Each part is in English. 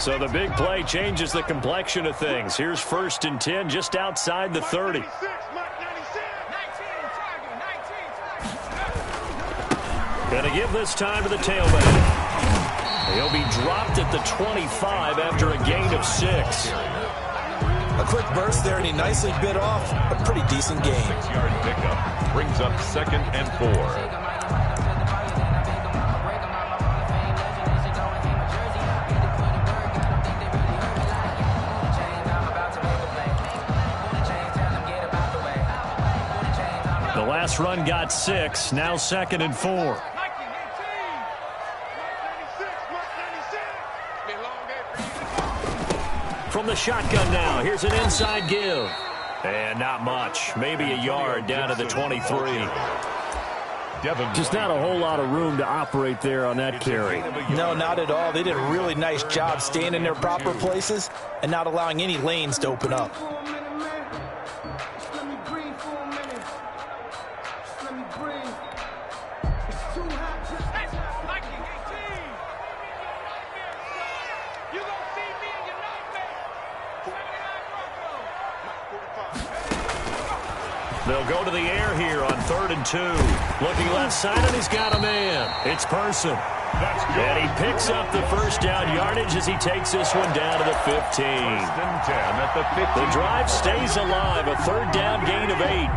So the big play changes the complexion of things. Here's 1st and 10 just outside the 30. Going to give this time to the tailback. He'll be dropped at the 25 after a gain of 6. A quick burst there, and he nicely bit off a pretty decent gain. 6-yard pickup brings up 2nd and 4. The last run got 6, now 2nd and 4. From the shotgun now, here's an inside give. And not much, maybe a yard down to the 23. Just not a whole lot of room to operate there on that carry. No, not at all. They did a really nice job staying in their proper places and not allowing any lanes to open up. They'll go to the air here on 3rd and 2. Looking left side, and he's got a man. It's Person. That's good. And he picks up the first down yardage as he takes this one down to the 15. 1st and 10 at the 15. The drive stays alive, a 3rd down gain of 8.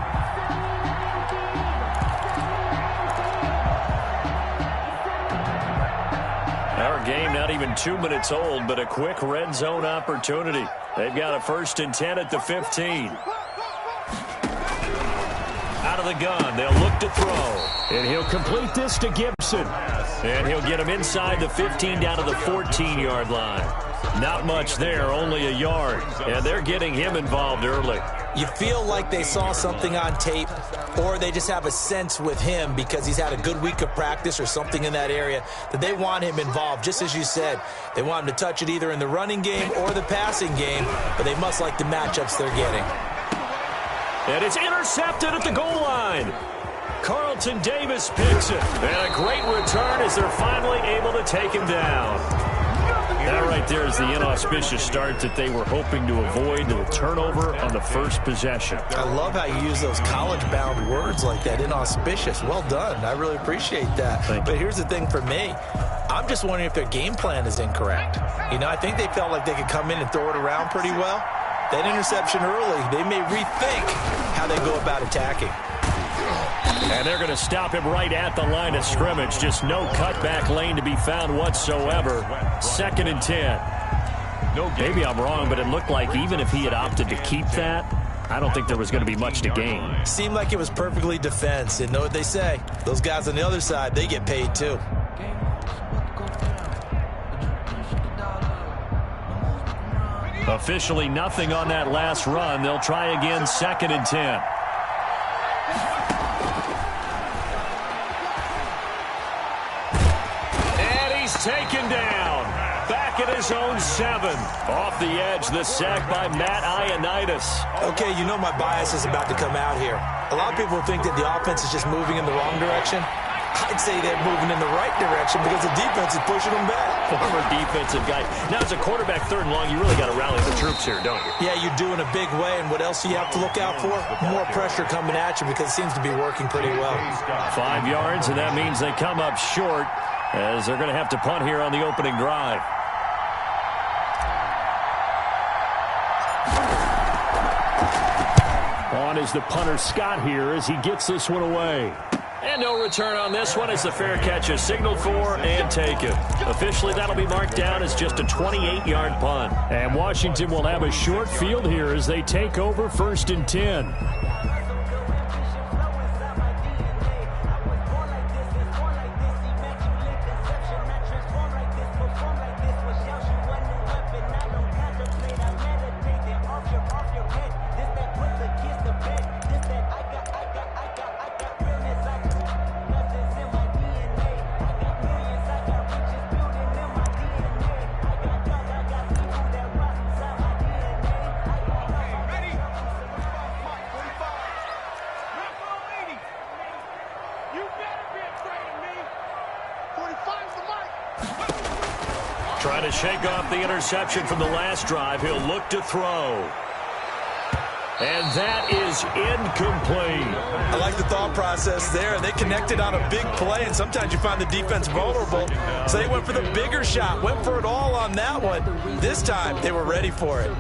Our game not even 2 minutes old, but a quick red zone opportunity. They've got a 1st and 10 at the 15. Out of the gun, they'll look to throw. And he'll complete this to Gibson. And he'll get him inside the 15 down to the 14-yard line. Not much there, only a yard. And they're getting him involved early. You feel like they saw something on tape, or they just have a sense with him because he's had a good week of practice or something in that area that they want him involved. Just as you said, they want him to touch it either in the running game or the passing game, but they must like the matchups they're getting. And it's intercepted at the goal line. Carlton Davis picks it. And a great return as they're finally able to take him down. That right there is the inauspicious start that they were hoping to avoid, the turnover on the first possession. I love how you use those college-bound words like that, inauspicious. Well done. I really appreciate that. But here's the thing for me. I'm just wondering if their game plan is incorrect. You know, I think they felt like they could come in and throw it around pretty well. That interception early, they may rethink how they go about attacking. And they're going to stop him right at the line of scrimmage. Just no cutback lane to be found whatsoever. 2nd and 10. Maybe I'm wrong, but it looked like even if he had opted to keep that, I don't think there was going to be much to gain. Seemed like it was perfectly defense. And know what they say? Those guys on the other side, they get paid too. Officially nothing on that last run. They'll try again, 2nd and 10. And he's taken down. Back at his own 7. Off the edge, the sack by Matt Ioannidis. Okay, you know my bias is about to come out here. A lot of people think that the offense is just moving in the wrong direction. I'd say they're moving in the right direction because the defense is pushing them back. Former defensive guy. Now, as a quarterback, 3rd and long, you really got to rally the troops here, don't you? Yeah, you do in a big way. And what else do you have to look out for? More pressure coming at you because it seems to be working pretty well. 5 yards, and that means they come up short as they're going to have to punt here on the opening drive. On is the punter Scott here as he gets this one away. And no return on this one as the fair catch is signaled for and taken. Officially, that'll be marked down as just a 28-yard punt. And Washington will have a short field here as they take over 1st and 10. Trying to shake off the interception from the last drive. He'll look to throw. And that is incomplete. I like the thought process there. They connected on a big play, and sometimes you find the defense vulnerable. So they went for the bigger shot, went for it all on that one. This time, they were ready for it.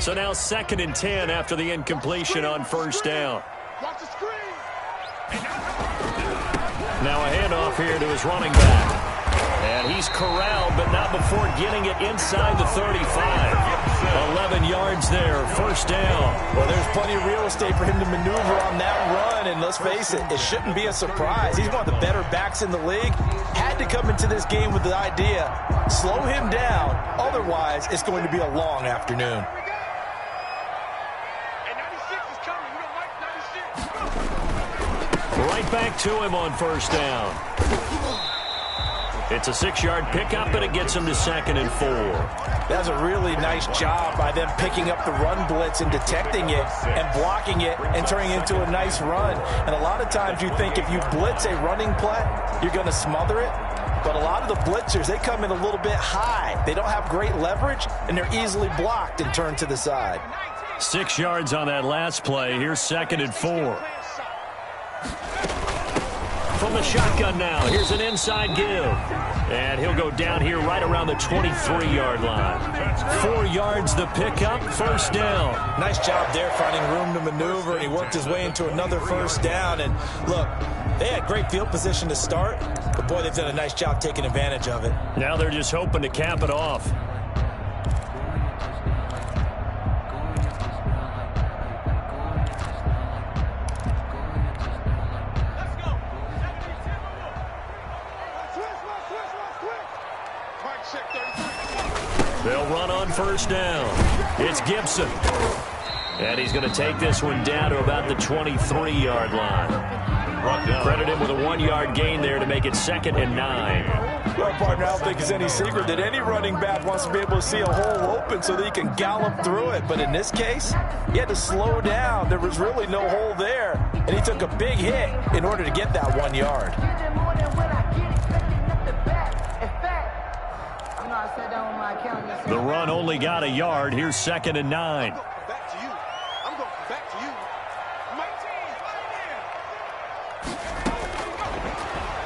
So now 2nd and 10 after the incompletion on first down. Now a handoff here to his running back. And he's corralled, but not before getting it inside the 35. 11 yards there, first down. Well, there's plenty of real estate for him to maneuver on that run, and let's face it, it shouldn't be a surprise. He's one of the better backs in the league. Had to come into this game with the idea, slow him down, otherwise it's going to be a long afternoon. Right back to him on first down. It's a 6-yard pickup, and it gets him to 2nd and 4. That's a really nice job by them picking up the run blitz and detecting it and blocking it and turning it into a nice run. And a lot of times you think if you blitz a running play, you're going to smother it. But a lot of the blitzers, they come in a little bit high. They don't have great leverage, and they're easily blocked and turned to the side. 6 yards on that last play. Here's 2nd and 4. From the shotgun now, here's an inside give. And he'll go down here right around the 23-yard line. 4 yards the pickup, first down. Nice job there finding room to maneuver, and he worked his way into another first down. And look, they had great field position to start, but boy, they've done a nice job taking advantage of it. Now they're just hoping to cap it off. They'll run on first down. It's Gibson. And he's going to take this one down to about the 23-yard line. Credit him with a 1-yard gain there to make it 2nd and 9. Well, partner, I don't think it's any secret that any running back wants to be able to see a hole open so that he can gallop through it. But in this case, he had to slow down. There was really no hole there. And he took a big hit in order to get that 1 yard. The run only got a yard. Here's 2nd and 9.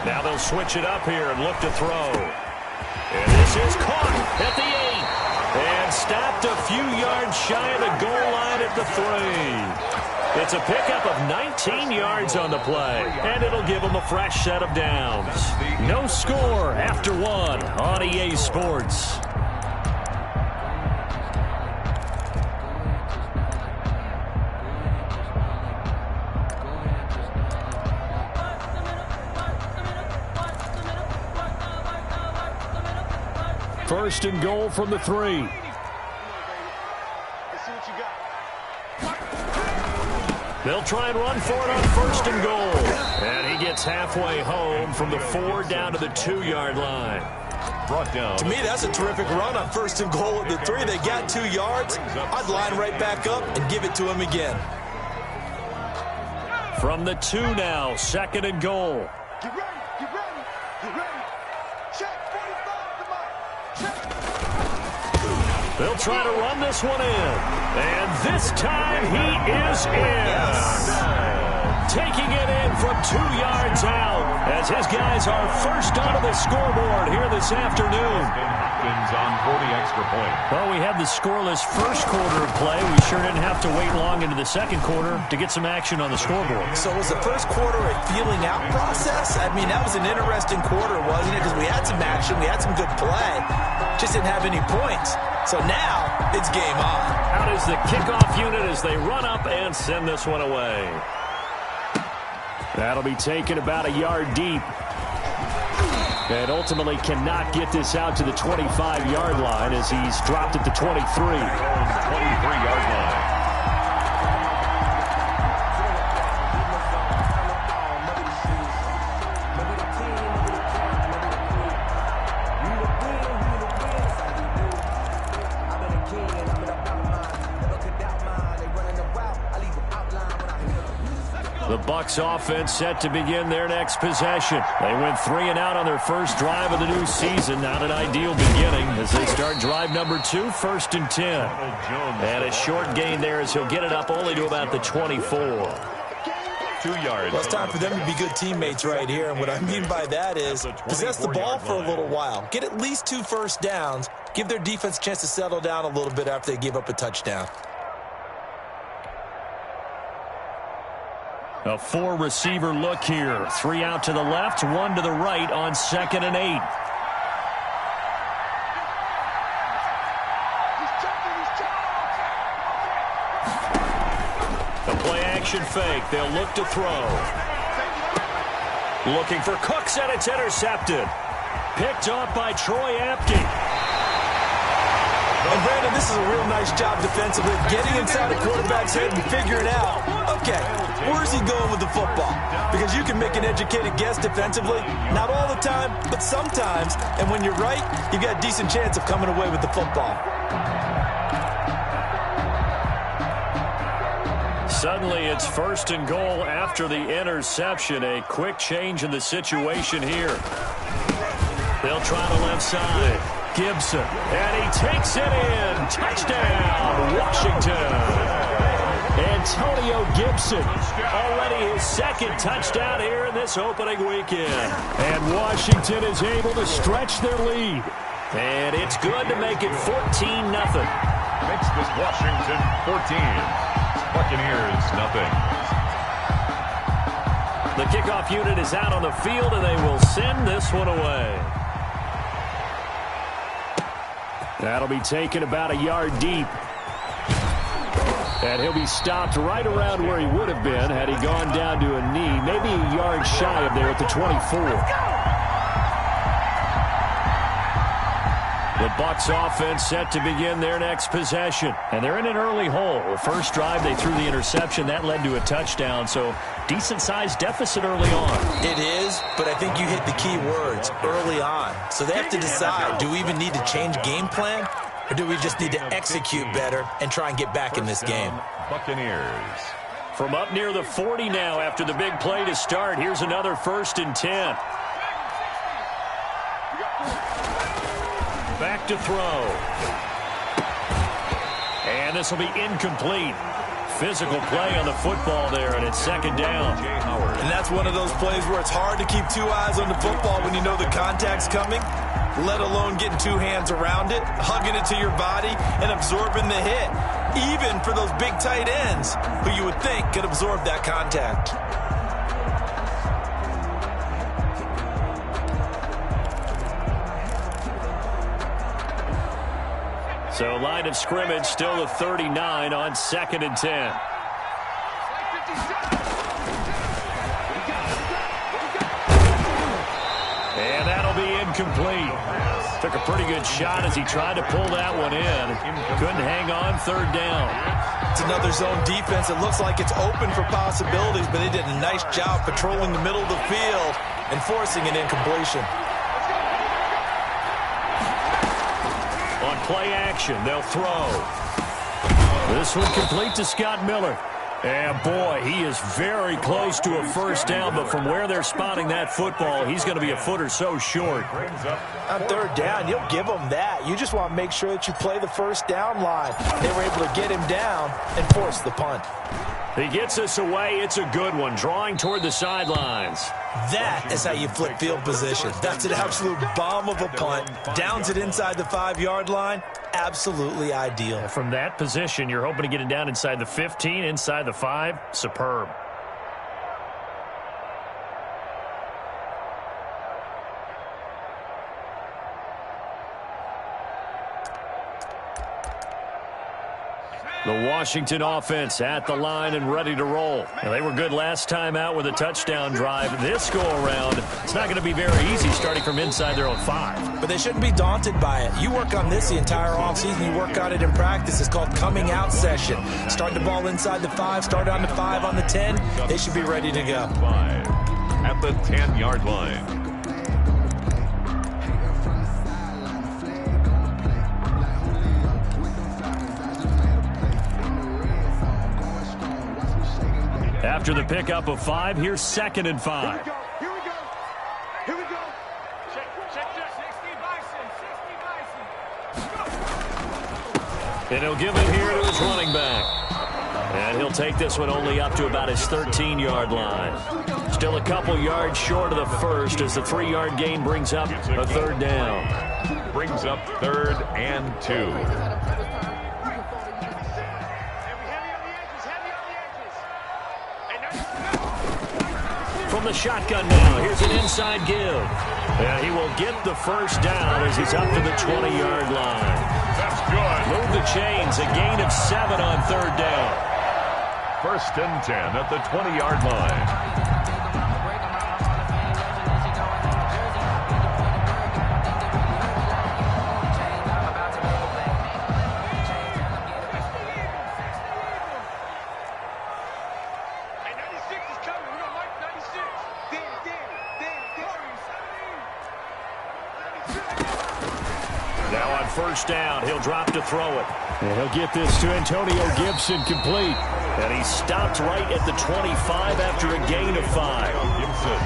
Now they'll switch it up here and look to throw. And this is caught at the 8. And stopped a few yards shy of the goal line at the 3. It's a pickup of 19 yards on the play. And it'll give them a fresh set of downs. No score after 1 on EA Sports. First and goal from the 3. They'll try and run for it on first and goal. And he gets halfway home from the 4 down to the 2-yard line. Brought down. To me, that's a terrific run on first and goal at the 3. They got 2 yards. I'd line right back up and give it to him again. From the 2 now, 2nd and goal. Get ready, get ready, get ready. Check 45, come on. Check. They'll try to run this one in. And this time he is in. Taking it in from 2 yards out as his guys are first onto the scoreboard here this afternoon. On for the extra point. Well, we had the scoreless first quarter of play. We sure didn't have to wait long into the second quarter to get some action on the scoreboard. So was the first quarter a feeling out process? I mean, that was an interesting quarter, wasn't it? Because we had some action, we had some good play, just didn't have any points. So now it's game on. Out is the kickoff unit as they run up and send this one away. That'll be taken about a yard deep. And ultimately cannot get this out to the 25-yard line as he's dropped at the 23. 23-yard line. The Bucs offense set to begin their next possession. They went 3 and out on their first drive of the new season. Not an ideal beginning as they start drive number 2, 1st and 10. And a short gain there as he'll get it up only to about the 24. 2 yards. Well, it's time for them to be good teammates right here. And what I mean by that is possess the ball for a little while. Get at least 2 first downs. Give their defense a chance to settle down a little bit after they give up a touchdown. A 4-receiver look here. 3 out to the left, 1 to the right on 2nd and 8. The play-action fake. They'll look to throw. Looking for Cooks, and it's intercepted. Picked off by Troy Apke. And Brandon, this is a real nice job defensively, getting inside the quarterback's head and figuring out, okay, where's he going with the football? Because you can make an educated guess defensively, not all the time, but sometimes. And when you're right, you've got a decent chance of coming away with the football. Suddenly, it's 1st and goal after the interception. A quick change in the situation here. They'll try the left side. Gibson, and he takes it in. Touchdown, Washington. Antonio Gibson, already his 2nd touchdown here in this opening weekend. And Washington is able to stretch their lead. And it's good to make it 14-0. Makes this Washington 14. Buccaneers, nothing. The kickoff unit is out on the field, and they will send this one away. That'll be taken about a yard deep. And he'll be stopped right around where he would have been had he gone down to a knee, maybe a yard shy of there at the 24. The Bucs offense set to begin their next possession. And they're in an early hole. The first drive, they threw the interception. That led to a touchdown, so decent-sized deficit early on. It is, but I think you hit the key words, early on. So they have to decide, do we even need to change game plan, or do we just need to execute better and try and get back in this game? Buccaneers. From up near the 40 now after the big play to start, here's another 1st and 10. Back to throw. And this will be incomplete. Physical play on the football there, and it's 2nd down. And that's one of those plays where it's hard to keep 2 eyes on the football when you know the contact's coming, let alone getting 2 hands around it, hugging it to your body, and absorbing the hit, even for those big tight ends who you would think could absorb that contact. So line of scrimmage still the 39 on 2nd and 10. And that'll be incomplete. Took a pretty good shot as he tried to pull that one in. Couldn't hang on, 3rd down. It's another zone defense. It looks like it's open for possibilities, but they did a nice job patrolling the middle of the field and forcing an incompletion. On play action, they'll throw. This one complete to Scott Miller. And, boy, he is very close to a 1st down, but from where they're spotting that football, he's going to be a foot or so short. On 3rd down, you'll give them that. You just want to make sure that you play the 1st down line. They were able to get him down and force the punt. He gets us away. It's a good one, drawing toward the sidelines. That is how you flip field position. That's an absolute bomb of a punt. Downs it inside the 5-yard line. Absolutely ideal. From that position, you're hoping to get it down inside the 15, inside the 5. Superb. The Washington offense at the line and ready to roll. And they were good last time out with a touchdown drive. This go-around, it's not going to be very easy starting from inside their own 5. But they shouldn't be daunted by it. You work on this the entire offseason. You work on it in practice. It's called coming out session. Start the ball inside the 5, start on the 5, on the 10. They should be ready to go. 5 at the 10-yard line. After the pickup of 5, here's 2nd and 5. Here we go. Here we go. Check. 60 Bison. And he'll give it here to his running back. And he'll take this one only up to about his 13-yard line. Still a couple yards short of the first as the 3-yard gain brings up a 3rd down. Brings up 3rd and 2. From the shotgun now, here's an inside give. And he will get the first down as he's up to the 20-yard line. That's good. Move the chains, a gain of 7 on 3rd down. 1st and 10 at the 20-yard line. Now on 1st down, he'll drop to throw it. And he'll get this to Antonio Gibson complete. And he stopped right at the 25 after a gain of 5. Gibson.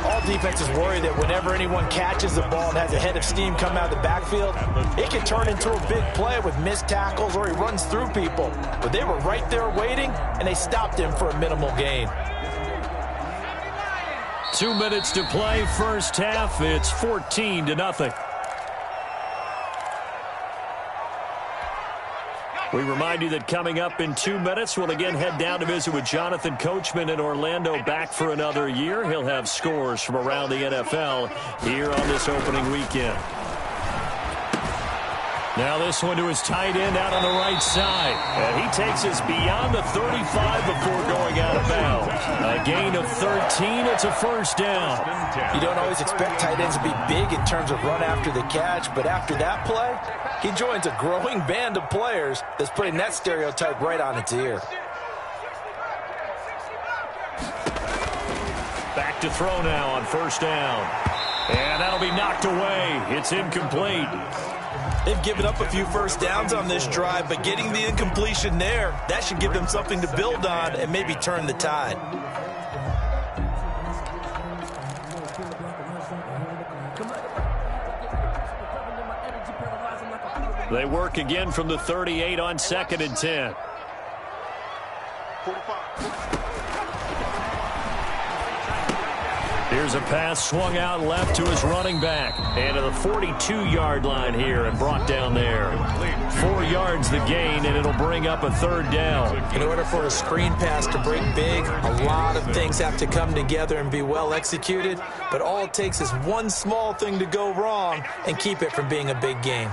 All defenses worry that whenever anyone catches the ball and has a head of steam come out of the backfield, it can turn into a big play with missed tackles or he runs through people. But they were right there waiting, and they stopped him for a minimal gain. 2 minutes to play, first half. It's 14-0. We remind you that coming up in 2 minutes, we'll again head down to visit with Jonathan Coachman in Orlando, back for another year. He'll have scores from around the NFL here on this opening weekend. Now this one to his tight end out on the right side. And he takes us beyond the 35 before going out of bounds. A gain of 13. It's a first down. You don't always expect tight ends to be big in terms of run after the catch, but after that play, he joins a growing band of players that's putting that stereotype right on its ear. Back to throw now on 1st down. And that'll be knocked away. It's incomplete. They've given up a few first downs on this drive, but getting the incompletion there, that should give them something to build on and maybe turn the tide. They work again from the 38 on 2nd and 10. 45. Here's a pass swung out left to his running back. And to the 42-yard line here and brought down there. 4 yards the gain, and it'll bring up a 3rd down. In order for a screen pass to break big, a lot of things have to come together and be well executed. But all it takes is one small thing to go wrong and keep it from being a big game.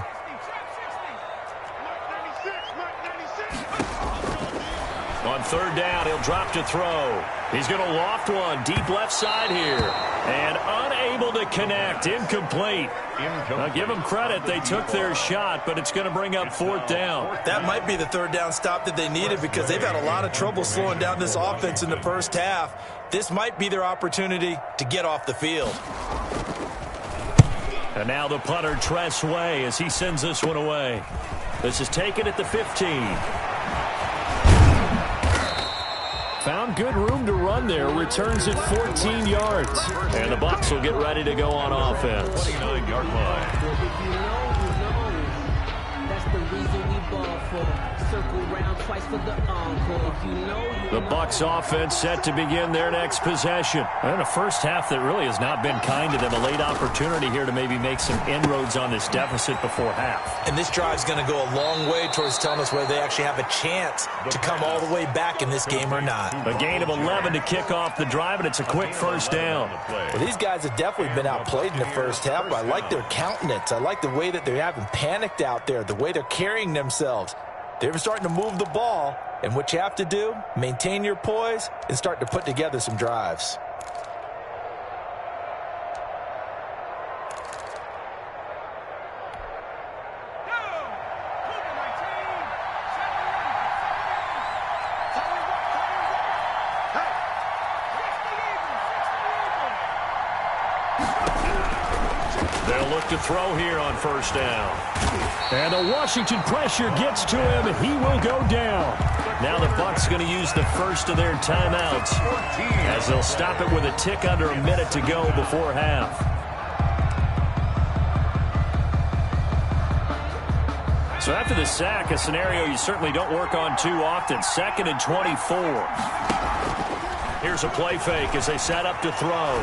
On 3rd down, he'll drop to throw. He's going to loft one deep left side here. And unable to connect. Incomplete. Now give them credit. They took their shot, but it's going to bring up 4th down. That might be the 3rd down stop that they needed because they've had a lot of trouble slowing down this offense in the first half. This might be their opportunity to get off the field. And now the punter, Tress Way, as he sends this one away. This is taken at the 15. Found good room to run there. Returns at 14 yards. And the Bucs will get ready to go on offense. 29-yard line. That's the reason we ball for. Circle round twice for the encore. The Bucs offense set to begin their next possession. And a first half that really has not been kind to them. A late opportunity here to maybe make some inroads on this deficit before half. And this drive's going to go a long way towards telling us whether they actually have a chance to come all the way back in this game or not. A gain of 11 to kick off the drive, and it's a quick first down. Well, these guys have definitely been outplayed in the first half, but I like their countenance. I like the way that they haven't panicked out there, the way they're carrying themselves. They're starting to move the ball, and what you have to do, maintain your poise and start to put together some drives. They'll look to throw here on 1st down. And the Washington pressure gets to him. He will go down. Now the Bucs going to use the first of their timeouts as they'll stop it with a tick under a minute to go before half. So after the sack, a scenario you certainly don't work on too often. 2nd and 24. Here's a play fake as they set up to throw.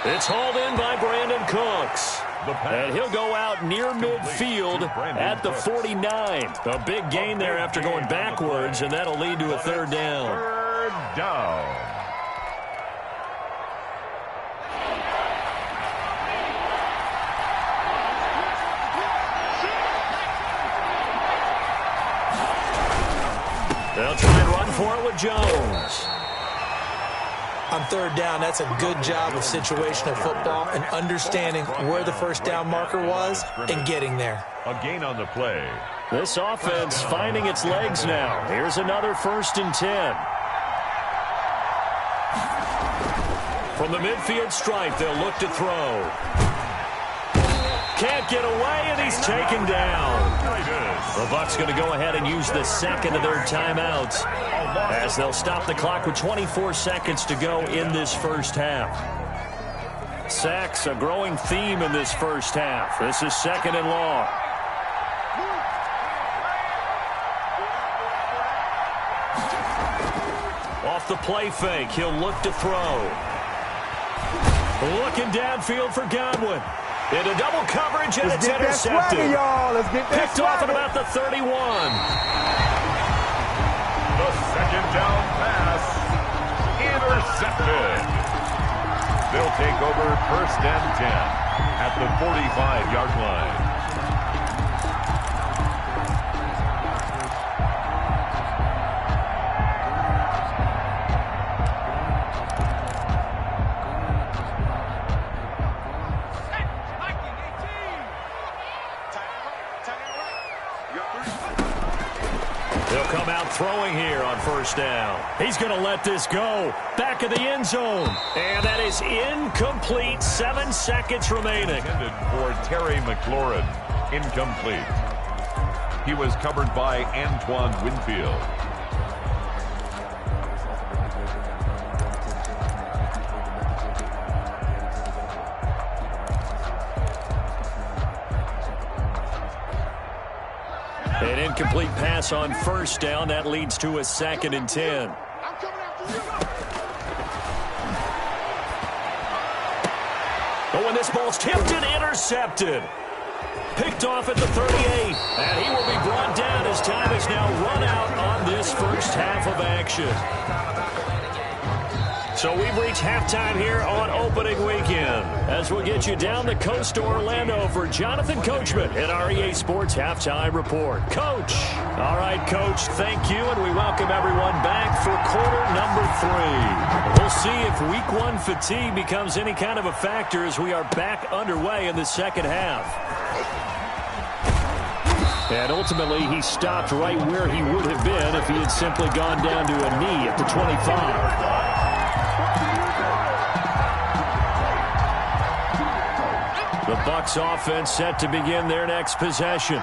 It's hauled in by Brandon Cooks. And he'll go out near midfield at the 49. A big gain there after going backwards, and that'll lead to a 3rd down. 3rd down. They'll try and run for it with Jones. On 3rd down, that's a good job of situational football and understanding where the first down marker was and getting there. A gain on the play. This offense finding its legs now. Here's another 1st and 10. From the midfield stripe, they'll look to throw. Can't get away, and he's taken down. The Bucs going to go ahead and use the 2nd of their timeouts as they'll stop the clock with 24 seconds to go in this first half. Sacks, a growing theme in this first half. This is 2nd and long. Off the play fake, he'll look to throw. Looking downfield for Godwin. Into double coverage, and it's intercepted. Picked off at about the 31. The 2nd down pass. Intercepted. They'll take over 1st and 10 at the 45-yard line. He'll come out throwing here on 1st down. He's going to let this go. Back of the end zone. And that is incomplete. 7 seconds remaining. Intended for Terry McLaurin. Incomplete. He was covered by Antoine Winfield. An incomplete pass on 1st down. That leads to a 2nd and 10. Oh, and this ball's tipped and intercepted. Picked off at the 38. And he will be brought down as time is now run out on this first half of action. So we've reached halftime here on opening weekend as we'll get you down the coast to Orlando for Jonathan Coachman at our EA Sports Halftime Report. Coach. All right, Coach, thank you, and we welcome everyone back for quarter number 3. We'll see if week 1 fatigue becomes any kind of a factor as we are back underway in the second half. And ultimately, he stopped right where he would have been if he had simply gone down to a knee at the 25. The Bucs offense set to begin their next possession.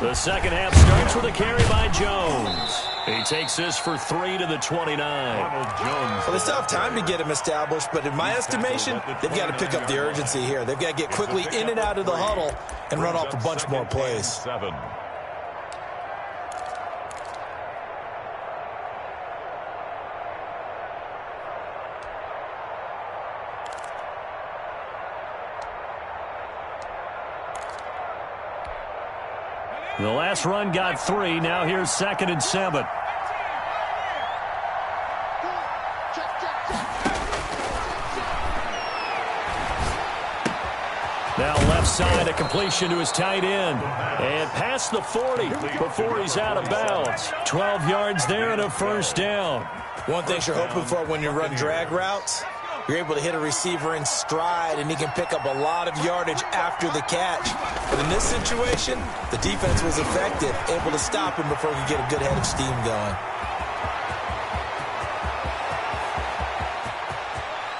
The second half starts with a carry by Jones. He takes this for 3 to the 29. Well, they still have time to get him established, but in my estimation, they've got to pick up the urgency here. They've got to get quickly in and out of the huddle and run off a bunch more plays. The last run got 3. Now here's 2nd and 7. Now left side, a completion to his tight end. And past the 40 before he's out of bounds. 12 yards there and a 1st down. One thing you're hoping for when you run drag routes, you're able to hit a receiver in stride, and he can pick up a lot of yardage after the catch. But in this situation, the defense was effective, able to stop him before he could get a good head of steam going.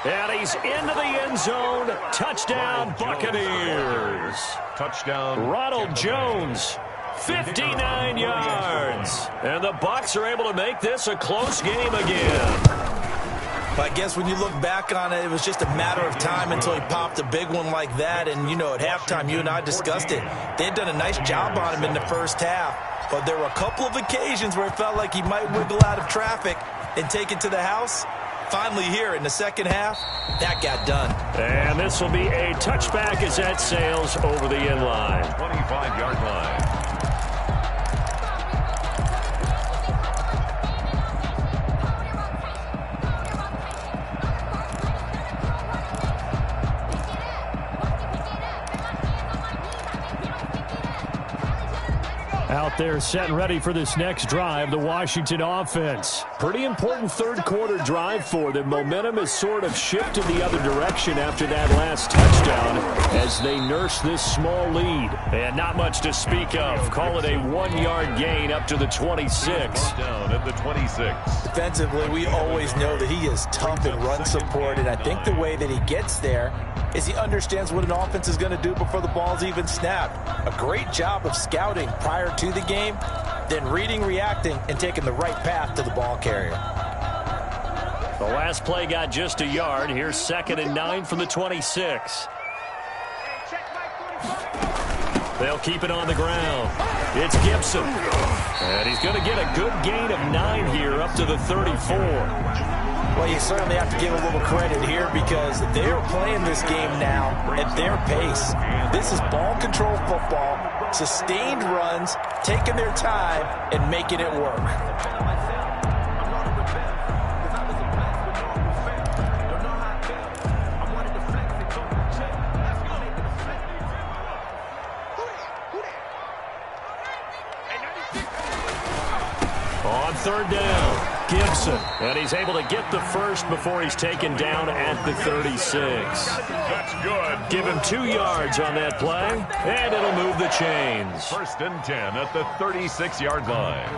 And he's into the end zone. Touchdown, Buccaneers. Touchdown. Ronald Jones, 59 yards. And the Bucs are able to make this a close game again. But I guess when you look back on it, it was just a matter of time until he popped a big one like that. And, you know, at halftime, you and I discussed it. They had done a nice job on him in the first half. But there were a couple of occasions where it felt like he might wiggle out of traffic and take it to the house. Finally here in the second half, that got done. And this will be a touchback as that sails over the end line. 25-yard line. Out there set and ready for this next drive, the Washington offense. Pretty important third quarter drive for them. Momentum has sort of shifted the other direction after that last touchdown as they nurse this small lead. And not much to speak of. Call it a 1-yard gain up to the 26. Down at the 26. Defensively, we always know that he is tough in run support, and I think the way that he gets there is he understands what an offense is going to do before the ball's even snapped. A great job of scouting prior to the game, then reading, reacting, and taking the right path to the ball carrier. The last play got just a yard. Here's 2nd and 9 from the 26. They'll keep it on the ground. It's Gibson. And he's going to get a good gain of 9 here up to the 34. Well, you certainly have to give a little credit here because they're playing this game now at their pace. This is ball control football, sustained runs, taking their time, and making it work. On 3rd down, Gibson. And he's able to get the first before he's taken down at the 36. That's good. Give him 2 yards on that play, and it'll move the chains. 1st and 10 at the 36-yard line.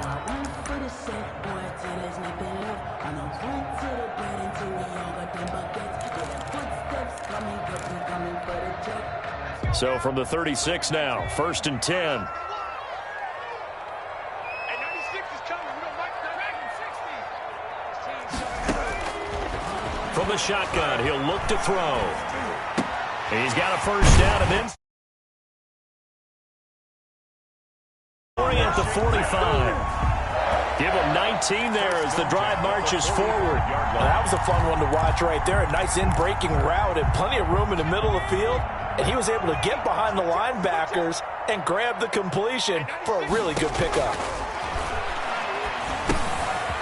So from the 36 now, 1st and 10. From the shotgun, he'll look to throw. He's got a first down and then at the 45. Give him 19 there as the drive marches forward. Well, that was a fun one to watch right there. A nice in-breaking route and plenty of room in the middle of the field. And he was able to get behind the linebackers and grab the completion for a really good pickup.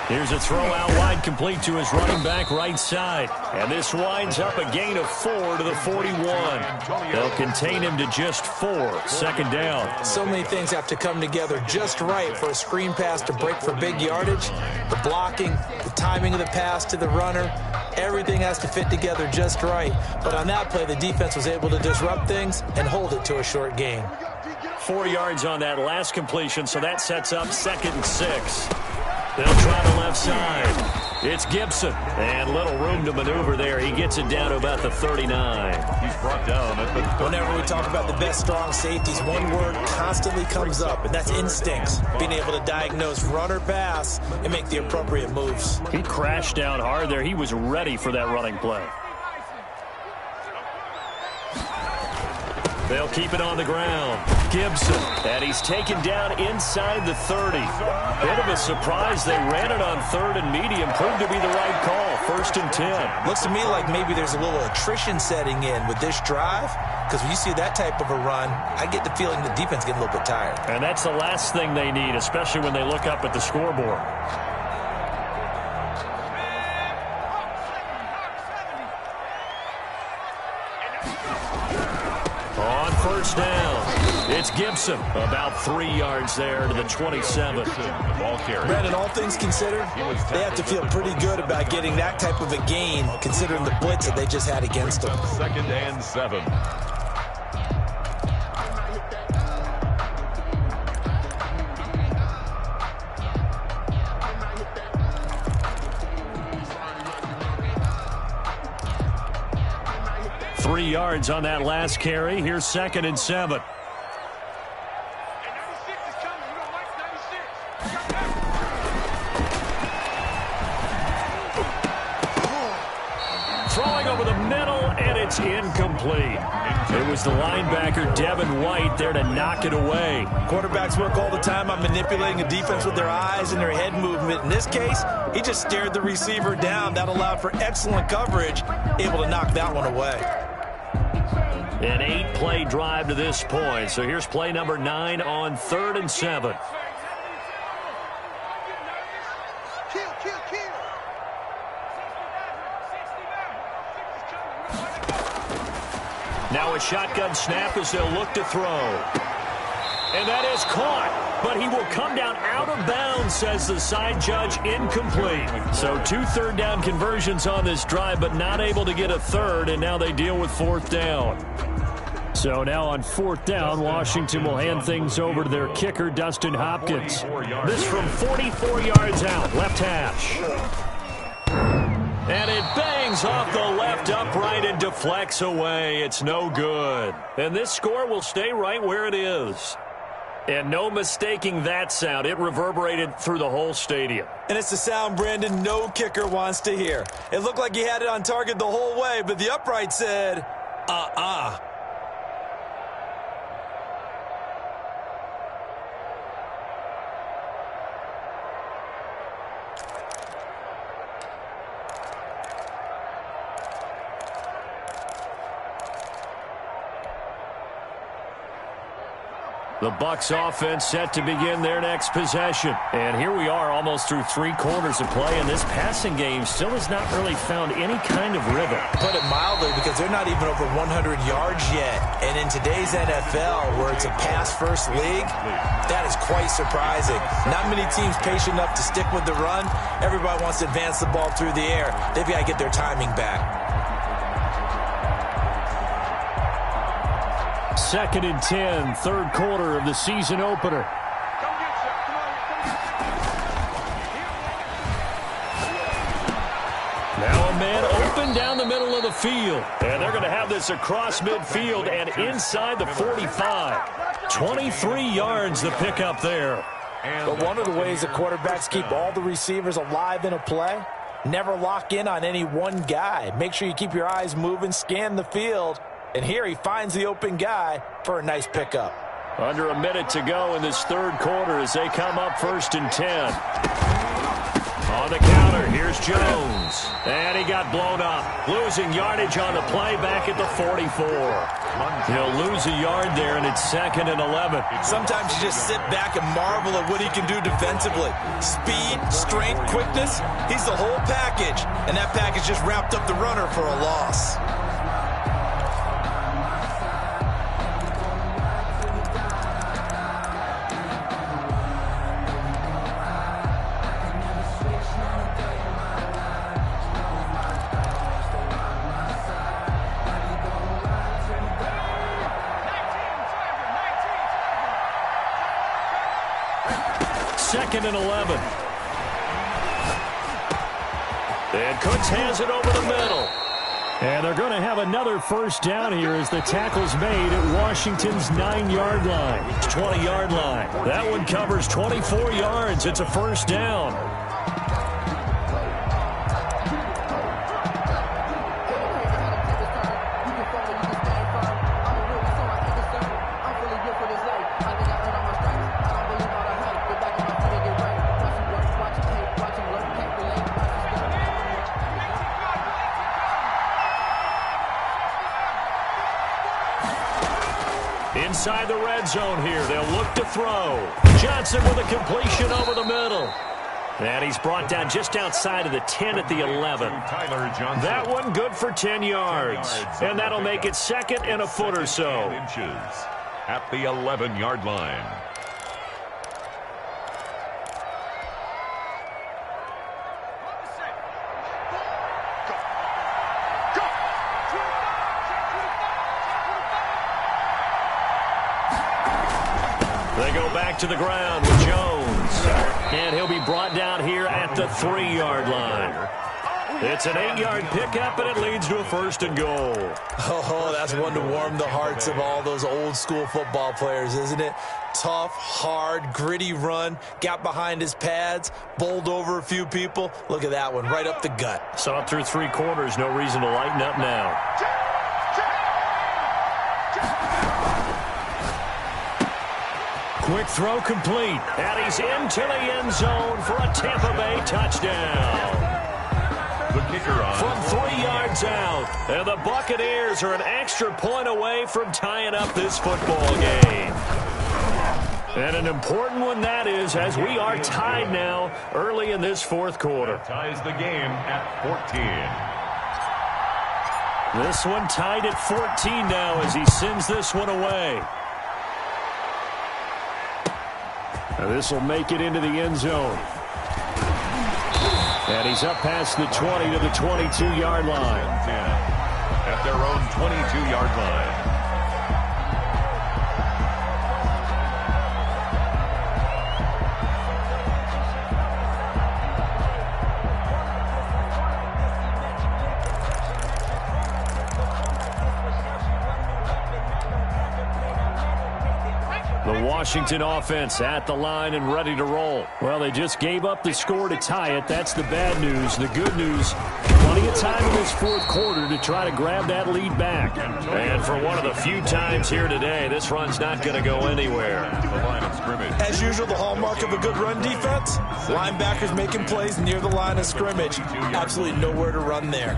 Here's a throw out wide, complete to his running back right side. And this winds up a gain of 4 to the 41. They'll contain him to just 4. 2nd down. So many things have to come together just right for a screen pass to break for big yardage. The blocking, the timing of the pass to the runner, everything has to fit together just right. But on that play, the defense was able to disrupt things and hold it to a short gain. 4 yards on that last completion, so that sets up 2nd and 6. They'll try the left side. It's Gibson. And little room to maneuver there. He gets it down to about the 39. He's brought down at the 39. Whenever we talk about the best strong safeties, one word constantly comes up, and that's instincts. Being able to diagnose run or pass and make the appropriate moves. He crashed down hard there. He was ready for that running play. They'll keep it on the ground. Gibson, and he's taken down inside the 30. Bit of a surprise. They ran it on 3rd and medium. Proved to be the right call. 1st and 10. Looks to me like maybe there's a little attrition setting in with this drive, because when you see that type of a run, I get the feeling the defense getting a little bit tired. And that's the last thing they need, especially when they look up at the scoreboard. On 1st down, it's Gibson. About 3 yards there to the 27. Ball carrier. Brandon, all things considered, they have to feel pretty good about getting that type of a gain, considering the blitz that they just had against them. 2nd and 7. 3 yards on that last carry. Here's 2nd and 7. Throwing over the middle, and it's incomplete. It was the linebacker, Devin White, there to knock it away. Quarterbacks work all the time on manipulating a defense with their eyes and their head movement. In this case, he just stared the receiver down. That allowed for excellent coverage, able to knock that one away. An 8-play drive to this point. So here's play number 9 on 3rd and 7. Now a shotgun snap as they'll look to throw. And that is caught. But he will come down out of bounds, says the side judge, incomplete. So 2 third-down conversions on this drive, but not able to get a third, and now they deal with 4th down. So now on 4th down, Washington will hand things over to their kicker, Dustin Hopkins. This from 44 yards out, left hash. And it bangs off the left upright and deflects away. It's no good. And this score will stay right where it is. And no mistaking that sound. It reverberated through the whole stadium. And it's the sound, Brandon, no kicker wants to hear. It looked like he had it on target the whole way, but the upright said, The Bucs offense set to begin their next possession. And here we are almost through 3 quarters of play, and this passing game still has not really found any kind of rhythm. Put it mildly, because they're not even over 100 yards yet. And in today's NFL, where it's a pass-first league, that is quite surprising. Not many teams patient enough to stick with the run. Everybody wants to advance the ball through the air. They've got to get their timing back. 2nd and 10, 3rd quarter of the season opener. Now a man open down the middle of the field. And they're going to have this across midfield and inside the 45. 23 yards the pickup there. But one of the ways that quarterbacks keep all the receivers alive in a play, never lock in on any one guy. Make sure you keep your eyes moving, scan the field. And here he finds the open guy for a nice pickup. Under a minute to go in this 3rd quarter as they come up 1st and 10. On the counter, here's Jones. And he got blown up. Losing yardage on the play back at the 44. He'll lose a yard there, and it's 2nd and 11. Sometimes you just sit back and marvel at what he can do defensively. Speed, strength, quickness, he's the whole package. And that package just wrapped up the runner for a loss. Second and 11. And Cooks has it over the middle. And they're going to have another 1st down here as the tackle's made at Washington's 9-yard line. 20-yard line. That one covers 24 yards. It's a 1st down. Inside the red zone here. They'll look to throw. Johnson with a completion over the middle. And he's brought down just outside of the 10 at the 11. That one good for 10 yards. And that'll make it 2nd and a foot or so. At the 11-yard line. They go back to the ground with Jones. And he'll be brought down here at the 3-yard line. It's an 8-yard pickup, and it leads to a 1st and goal. Oh, that's one to warm the hearts of all those old-school football players, isn't it? Tough, hard, gritty run, got behind his pads, bowled over a few people. Look at that one, right up the gut. Saw it through 3 quarters, no reason to lighten up now. Quick throw complete, and he's into the end zone for a Tampa Bay touchdown. The kicker on From 3 yards out, and the Buccaneers are an extra point away from tying up this football game. And an important one that is, as we are tied now early in this 4th quarter. ties the game at 14. This one tied at 14 now as he sends this one away. Now this will make it into the end zone. And he's up past the 20 to the 22-yard line. At their own 22-yard line. The Washington offense at the line and ready to roll. Well, they just gave up the score to tie it. That's the bad news. The good news, plenty of time in this 4th quarter to try to grab that lead back. And for one of the few times here today, this run's not going to go anywhere. The line of scrimmage. As usual, the hallmark of a good run defense, linebackers making plays near the line of scrimmage. Absolutely nowhere to run there.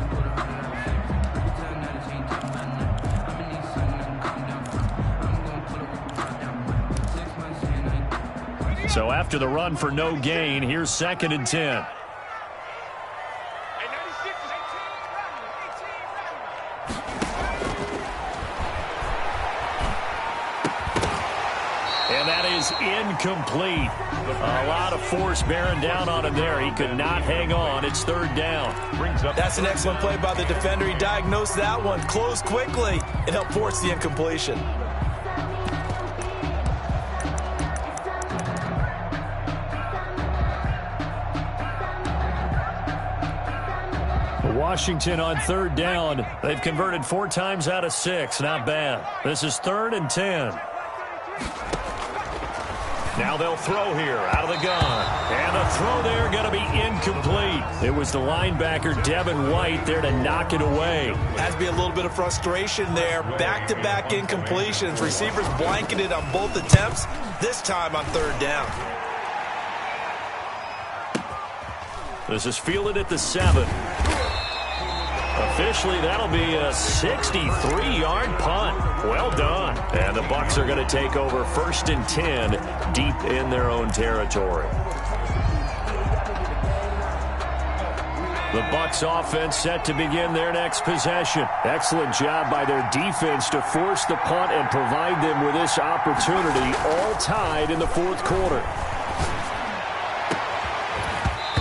So after the run for no gain, here's 2nd and 10. And that is incomplete. A lot of force bearing down on him there. He could not hang on. It's 3rd down. That's an excellent play by the defender. He diagnosed that one, closed quickly, and helped force the incompletion. Washington on 3rd down. They've converted 4 times out of 6. Not bad. This is 3rd and 10. Now they'll throw here out of the gun. And the throw there going to be incomplete. It was the linebacker, Devin White, there to knock it away. Has to be a little bit of frustration there. Back-to-back incompletions. Receivers blanketed on both attempts, this time on 3rd down. This is fielded at the 7. Officially, that'll be a 63-yard punt. Well done. And the Bucs are going to take over 1st and 10 deep in their own territory. The Bucs offense set to begin their next possession. Excellent job by their defense to force the punt and provide them with this opportunity, all tied in the 4th quarter.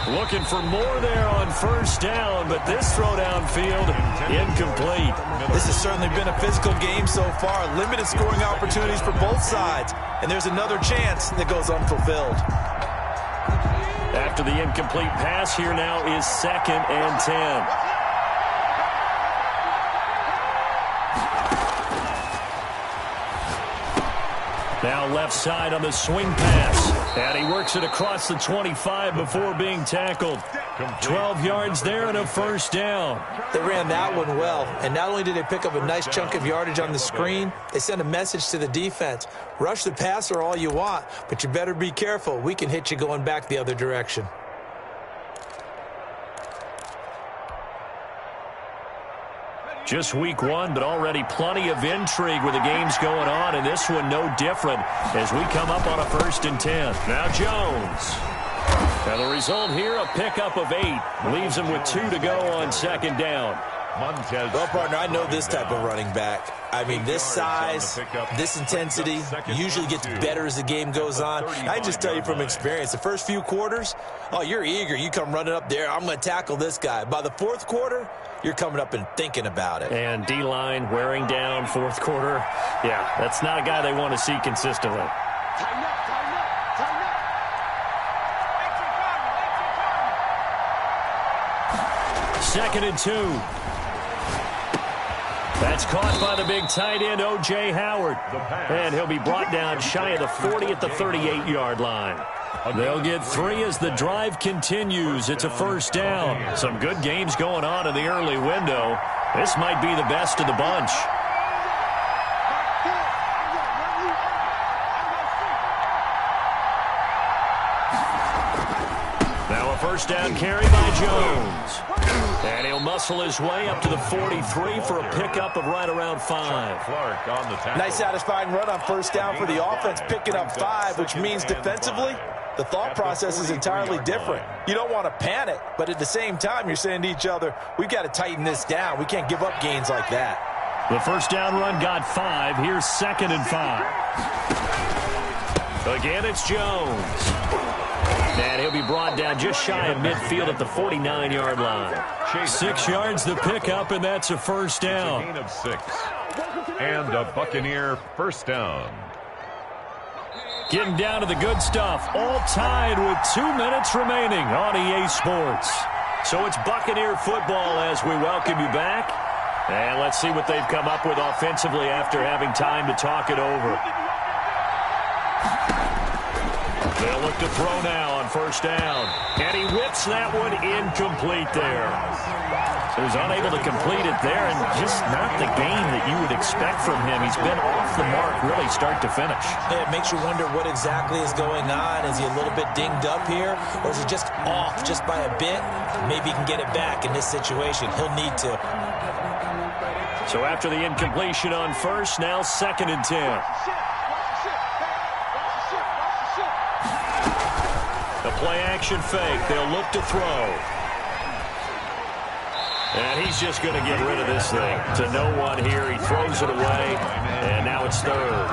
Looking for more there on 1st down, but this throw downfield, incomplete. This has certainly been a physical game so far. Limited scoring opportunities for both sides. And there's another chance that goes unfulfilled. After the incomplete pass, here now is 2nd and 10. Now left side on the swing pass. And he works it across the 25 before being tackled. 12 yards there and a 1st down. They ran that one well. And not only did they pick up a nice chunk of yardage on the screen, they sent a message to the defense. Rush the passer all you want, but you better be careful. We can hit you going back the other direction. Just week 1, but already plenty of intrigue with the games going on, and this one no different as we come up on a 1st and 10. Now Jones. Now the result here, a pickup of 8. Leaves him with 2 to go on 2nd down. Well, partner, I know this type of running back. I mean, this size, this intensity usually gets better as the game goes on. I just tell you from experience, the first few quarters, oh, you're eager. You come running up there, I'm going to tackle this guy. By the 4th quarter, you're coming up and thinking about it. And D-line wearing down 4th quarter. Yeah, that's not a guy they want to see consistently. 2nd and 2. That's caught by the big tight end, O.J. Howard. And he'll be brought down shy of the 40 at the 38-yard line. They'll get 3 as the drive continues. It's a first down. Some good games going on in the early window. This might be the best of the bunch. Now a first down carry by Jones. And he'll muscle his way up to the 43 for a pickup of right around 5. Nice satisfying run on first down for the offense, picking up 5, which means defensively, the thought process is entirely different. You don't want to panic, but at the same time, you're saying to each other, we've got to tighten this down. We can't give up gains like that. The first down run got 5. Here's 2nd and 5. Again, it's Jones. And he'll be brought down just shy of midfield at the 49-yard line. 6 yards the pickup, and that's a first down. It's a gain of 6. And a Buccaneer first down. Getting down to the good stuff. All tied with 2 minutes remaining on EA Sports. So it's Buccaneer football as we welcome you back. And let's see what they've come up with offensively after having time to talk it over. They'll look to throw now on first down. And he whips that one incomplete there. So he's unable to complete it there, and just not the game that you would expect from him. He's been off the mark really start to finish. Yeah, it makes you wonder what exactly is going on. Is he a little bit dinged up here, or is he just off just by a bit? Maybe he can get it back in this situation. He'll need to. So after the incompletion on first, now 2nd and 10. The play-action fake. They'll look to throw. And he's just going to get rid of this thing to no one here. He throws it away, and now it's 3rd.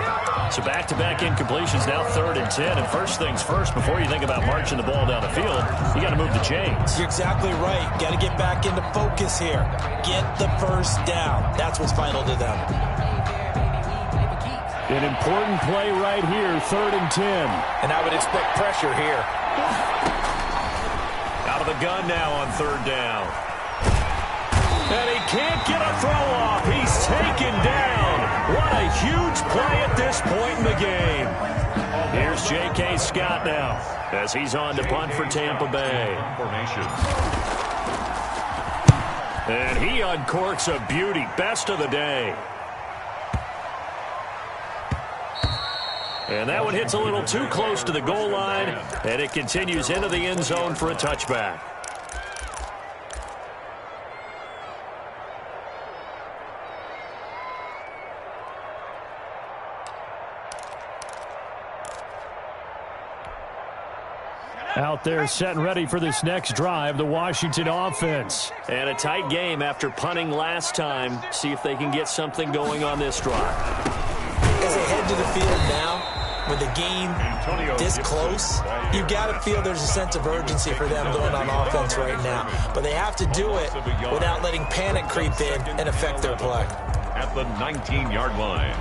So back-to-back incompletions, now 3rd and 10. And first things first, before you think about marching the ball down the field, you got to move the chains. You're exactly right. Got to get back into focus here. Get the first down. That's what's vital to them. An important play right here, 3rd and 10. And I would expect pressure here. Out of the gun now on 3rd down. And he can't get a throw off. He's taken down. What a huge play at this point in the game. Here's J.K. Scott now as he's on to punt for Tampa Bay. And he uncorks a beauty. Best of the day. And that one hits a little too close to the goal line, and it continues into the end zone for a touchback. Out there set and ready for this next drive, the Washington offense. And a tight game after punting last time. See if they can get something going on this drive. As they head to the field now, with the game this close, you've got to feel there's a sense of urgency for them going on offense right now. But they have to do it without letting panic creep in and affect their play. At the 19-yard line.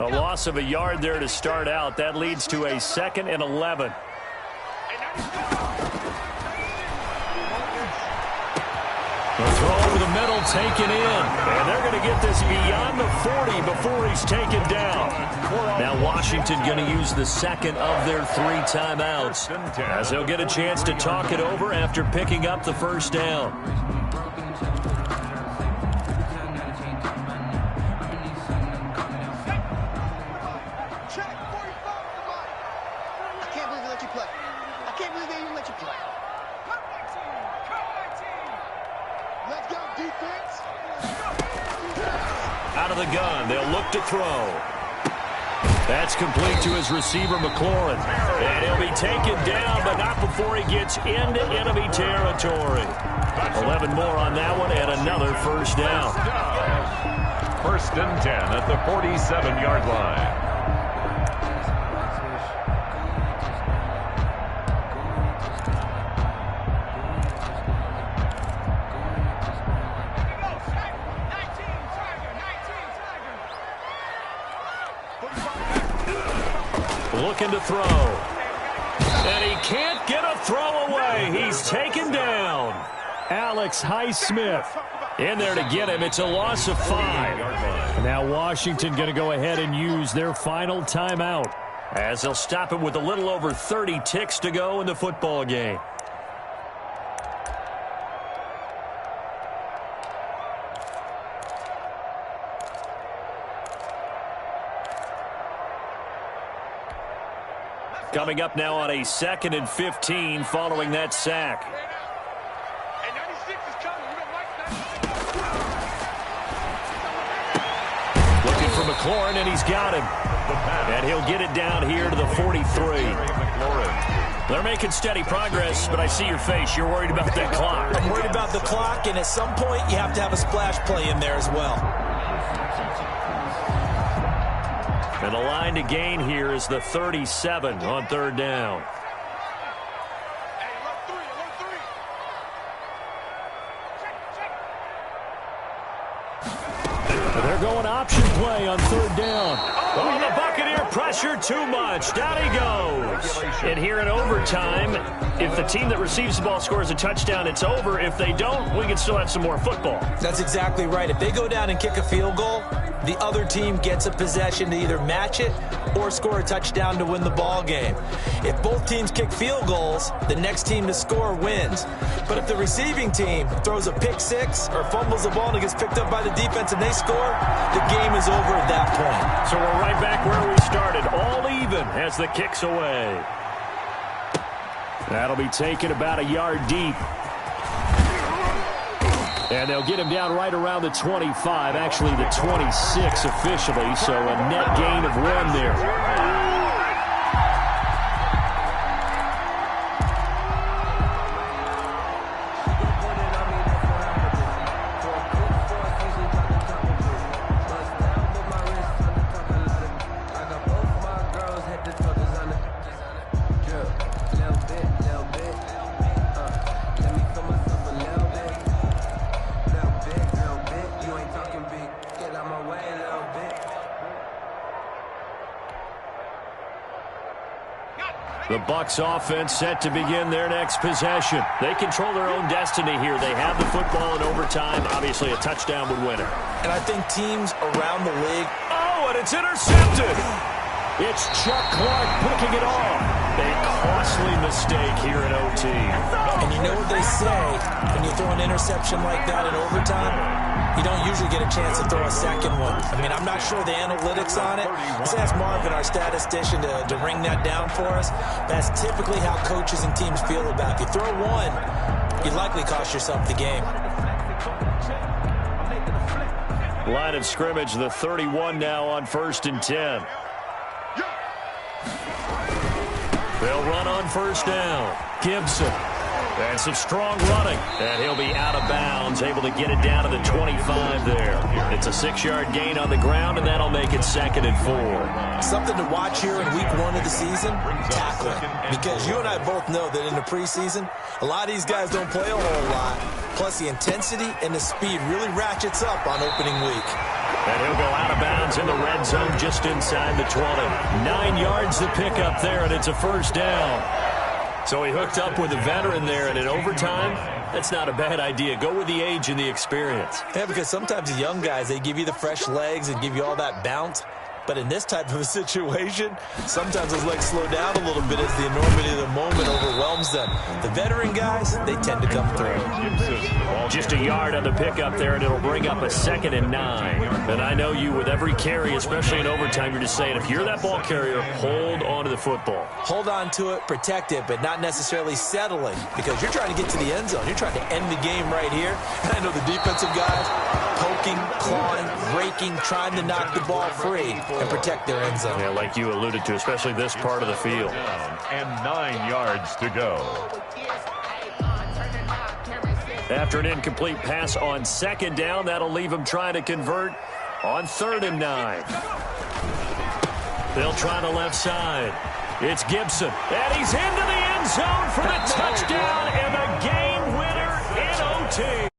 A loss of a yard there to start out. That leads to a 2nd and 11. The throw over the middle taken in. And they're going to get this beyond the 40 before he's taken down. Now Washington going to use the 2nd of their 3 timeouts as they'll get a chance to talk it over after picking up the first down. Out of the gun, they'll look to throw. That's complete to his receiver, McLaurin. And he'll be taken down, but not before he gets into enemy territory. 11 more on that one, and another first down. 1st and 10 at the 47-yard line. looking to throw. And he can't get a throw away. He's taken down. Alex Highsmith in there to get him. It's a loss of 5. Now Washington going to go ahead and use their final timeout, as they'll stop it with a little over 30 ticks to go in the football game. Coming up now on a 2nd and 15 following that sack. Looking for McLaurin, and he's got him. And he'll get it down here to the 43. They're making steady progress, but I see your face. You're worried about that clock. I'm worried about the clock, and at some point you have to have a splash play in there as well. And the line to gain here is the 37 on 3rd down. They're going option play on 3rd down. Oh, the Buccaneer pressure too much. Down he goes. And here in overtime, if the team that receives the ball scores a touchdown, it's over. If they don't, we can still have some more football. That's exactly right. If they go down and kick a field goal, the other team gets a possession to either match it or score a touchdown to win the ball game. If both teams kick field goals, the next team to score wins. But if the receiving team throws a pick six or fumbles the ball and it gets picked up by the defense and they score, the game is over at that point. So we're right back where we started, all even as the kick's away. That'll be taken about a yard deep. And they'll get him down right around the 25, actually the 26 officially, so a net gain of 1 there. The Bucs offense set to begin their next possession. They control their own destiny here. They have the football in overtime. Obviously, a touchdown would win it. And I think teams around the league... Oh, and it's intercepted. It's Chuck Clark picking it off. A costly mistake here in OT. And you know what they say, when you throw an interception like that in overtime, you don't usually get a chance to throw a second one. I mean, I'm not sure the analytics on it. Let's ask Marvin, our statistician, to ring that down for us. That's typically how coaches and teams feel about it. If you throw one, you likely cost yourself the game. Line of scrimmage, the 31 now on 1st and 10. They'll run on 1st down. Gibson. And some strong running. And he'll be out of bounds, able to get it down to the 25 there. It's a 6-yard gain on the ground, and that'll make it 2nd and 4. Something to watch here in week 1 of the season, tackling. Because you and I both know that in the preseason, a lot of these guys don't play a whole lot. Plus, the intensity and the speed really ratchets up on opening week. And he'll go out of bounds in the red zone just inside the 20. 9 yards to pick up there, and it's a 1st down. So he hooked up with a veteran there, and in overtime, that's not a bad idea. Go with the age and the experience. Yeah, because sometimes the young guys, they give you the fresh legs and give you all that bounce. But in this type of a situation, sometimes those legs slow down a little bit as the enormity of the moment overwhelms them. The veteran guys, they tend to come through. Just a yard on the pickup there, and it'll bring up a 2nd and 9. And I know you, with every carry, especially in overtime, you're just saying, if you're that ball carrier, hold on to the football. Hold on to it, protect it, but not necessarily settling, because you're trying to get to the end zone. You're trying to end the game right here. And I know the defensive guys poking, clawing, breaking, trying to knock the ball free and protect their end zone. Yeah, like you alluded to, especially this part of the field. And 9 yards to go. After an incomplete pass on 2nd down, that'll leave him trying to convert on 3rd and 9. They'll try the left side. It's Gibson, and he's into the end zone for the touchdown and the game winner in OT.